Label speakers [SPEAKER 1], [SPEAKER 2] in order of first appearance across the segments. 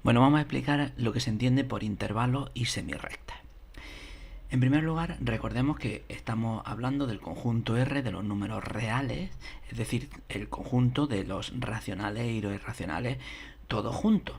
[SPEAKER 1] Bueno, vamos a explicar lo que se entiende por intervalos y semirrectas. En primer lugar, recordemos que estamos hablando del conjunto R de los números reales, es decir, el conjunto de los racionales y los irracionales todos juntos.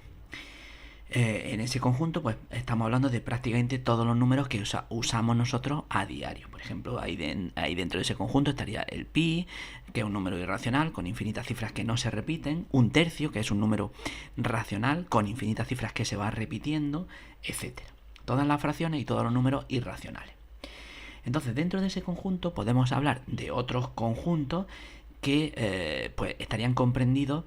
[SPEAKER 1] En ese conjunto, pues estamos hablando de prácticamente todos los números que usamos nosotros a diario. Por ejemplo, ahí dentro de ese conjunto estaría el pi, que es un número irracional con infinitas cifras que no se repiten, un tercio, que es un número racional con infinitas cifras que se va repitiendo, etcétera. Todas las fracciones y todos los números irracionales. Entonces, dentro de ese conjunto podemos hablar de otros conjuntos que pues estarían comprendidos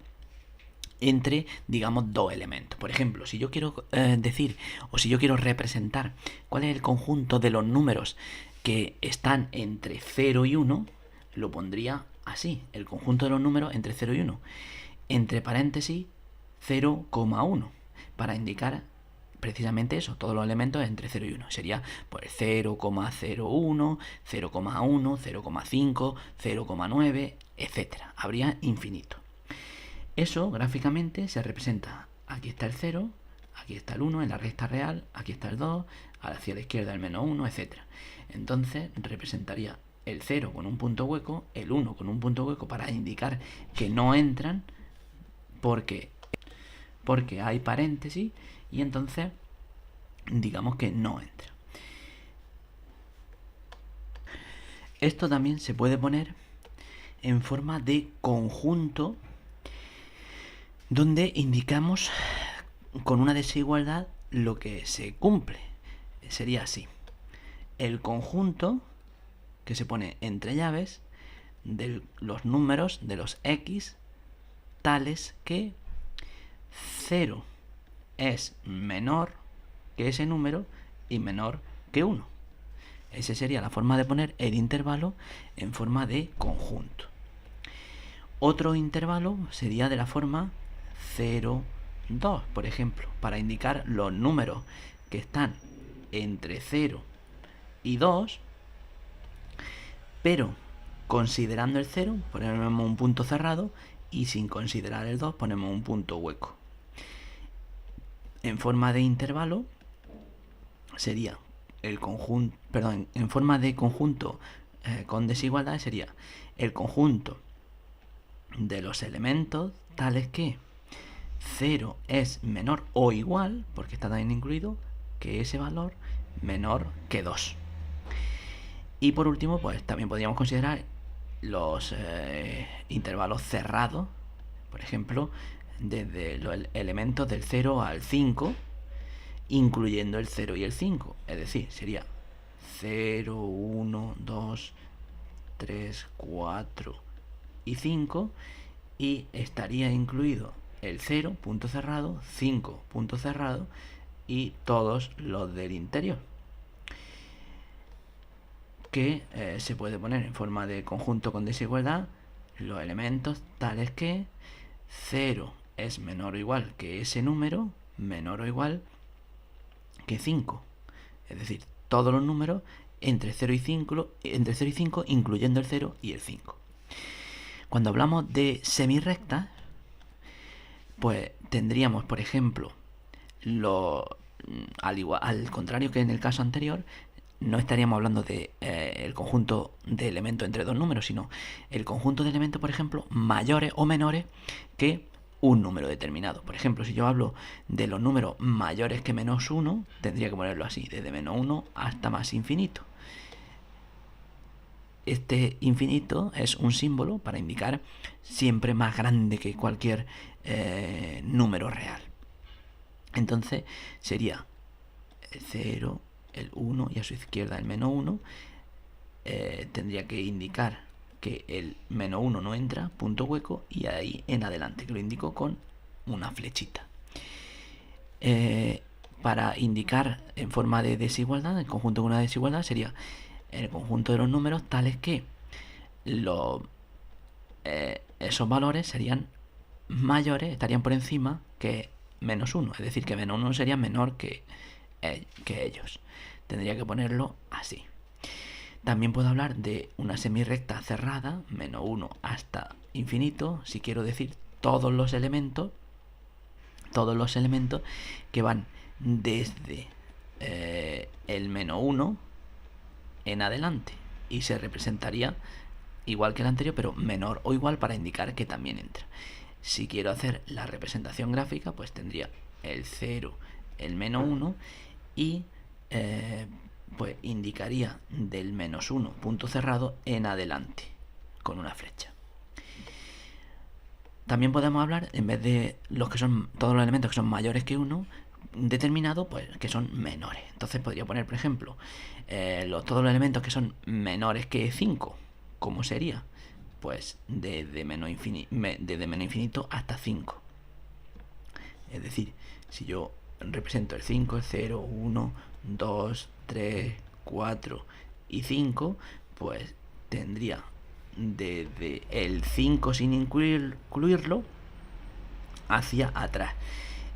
[SPEAKER 1] entre, digamos, dos elementos. Por ejemplo, si yo quiero decir o si yo quiero representar cuál es el conjunto de los números que están entre 0 y 1, lo pondría así, el conjunto de los números entre 0 y 1, entre paréntesis 0,1, para indicar precisamente eso, todos los elementos entre 0 y 1. Sería pues 0,01, 0,1, 0,5, 0,9, etcétera. Habría infinito. Eso gráficamente se representa, aquí está el 0, aquí está el 1 en la recta real, aquí está el 2, hacia la izquierda el menos 1, etc. Entonces representaría el 0 con un punto hueco, el 1 con un punto hueco para indicar que no entran porque hay paréntesis y entonces digamos que no entra. Esto también se puede poner en forma de conjunto donde indicamos con una desigualdad lo que se cumple. Sería así. El conjunto que se pone entre llaves de los números de los x tales que 0 es menor que ese número y menor que 1. Esa sería la forma de poner el intervalo en forma de conjunto. Otro intervalo sería de la forma 0, 2, por ejemplo, para indicar los números que están entre 0 y 2, pero considerando el 0 ponemos un punto cerrado y sin considerar el 2 ponemos un punto hueco. En forma de intervalo sería el conjunto, perdón, en forma de conjunto con desigualdad sería el conjunto de los elementos tales que 0 es menor o igual, porque está también incluido, que ese valor menor que 2. Y por último, pues también podríamos considerar los intervalos cerrados, por ejemplo, desde los elementos del 0 al 5, incluyendo el 0 y el 5. Es decir, sería 0, 1, 2, 3, 4 y 5, y estaría incluido el 0, punto cerrado, 5, punto cerrado, y todos los del interior, que se puede poner en forma de conjunto con desigualdad los elementos tales que 0 es menor o igual que ese número, menor o igual que 5. Es decir, todos los números entre 0 y 5, incluyendo el 0 y el 5. Cuando hablamos de semirrectas, pues tendríamos, por ejemplo, al contrario que en el caso anterior, no estaríamos hablando de el conjunto de elementos entre dos números, sino el conjunto de elementos, por ejemplo, mayores o menores que un número determinado. Por ejemplo, si yo hablo de los números mayores que menos 1, tendría que ponerlo así, desde menos 1 hasta más infinito. Este infinito es un símbolo para indicar siempre más grande que cualquier número real. Entonces sería el 0, el 1 y a su izquierda el menos 1. Tendría que indicar que el menos 1 no entra, punto hueco, y ahí en adelante, que lo indico con una flechita. Para indicar en forma de desigualdad, el conjunto con una desigualdad sería el conjunto de los números tales que esos valores serían mayores, estarían por encima que menos 1, es decir, que menos 1 sería menor que ellos. Tendría que ponerlo así. También puedo hablar de una semirrecta cerrada, menos 1 hasta infinito, si quiero decir todos los elementos todos los elementos que van desde el -1 en adelante, y se representaría igual que el anterior, pero menor o igual para indicar que también entra. Si quiero hacer la representación gráfica, pues tendría el 0, el -1 y pues indicaría del -1 punto cerrado en adelante con una flecha. También podemos hablar, en vez de todos los elementos que son mayores que 1, determinado, pues que son menores. Entonces podría poner, por ejemplo, todos los elementos que son menores que 5. ¿Cómo sería? Pues desde menos infinito hasta 5. Es decir, si yo represento el 5, el 0, 1, 2, 3, 4 y 5, pues tendría desde el 5 sin incluirlo hacia atrás,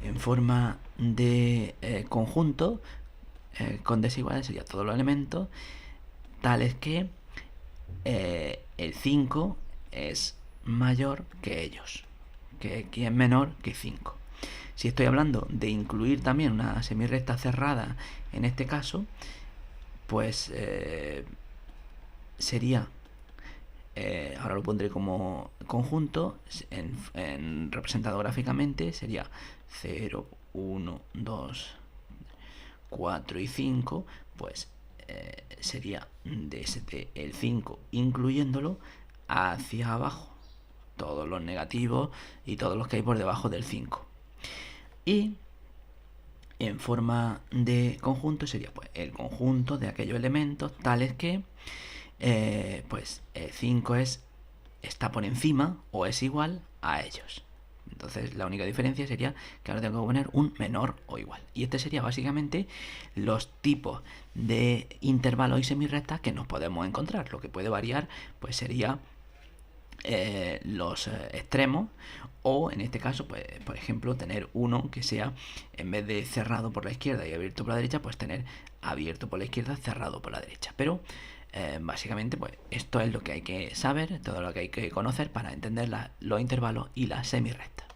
[SPEAKER 1] en forma de conjunto con desiguales. Sería todos los elementos tales que el 5 es mayor que ellos, que x es menor que 5. Si estoy hablando de incluir también una semirrecta cerrada en este caso, pues sería, ahora lo pondré como conjunto, representado gráficamente sería 0, 1, 2, 4 y 5, pues sería desde el 5 incluyéndolo hacia abajo, todos los negativos y todos los que hay por debajo del 5. Y en forma de conjunto sería pues el conjunto de aquellos elementos tales que pues el 5 está por encima o es igual a ellos. Entonces la única diferencia sería que ahora tengo que poner un menor o igual. Y este sería básicamente los tipos de intervalos y semirrectas que nos podemos encontrar. Lo que puede variar pues sería los extremos, o en este caso pues por ejemplo tener uno que sea, en vez de cerrado por la izquierda y abierto por la derecha, pues tener abierto por la izquierda, cerrado por la derecha. Pero básicamente pues esto es lo que hay que saber, todo lo que hay que conocer para entender los intervalos y las semirrectas.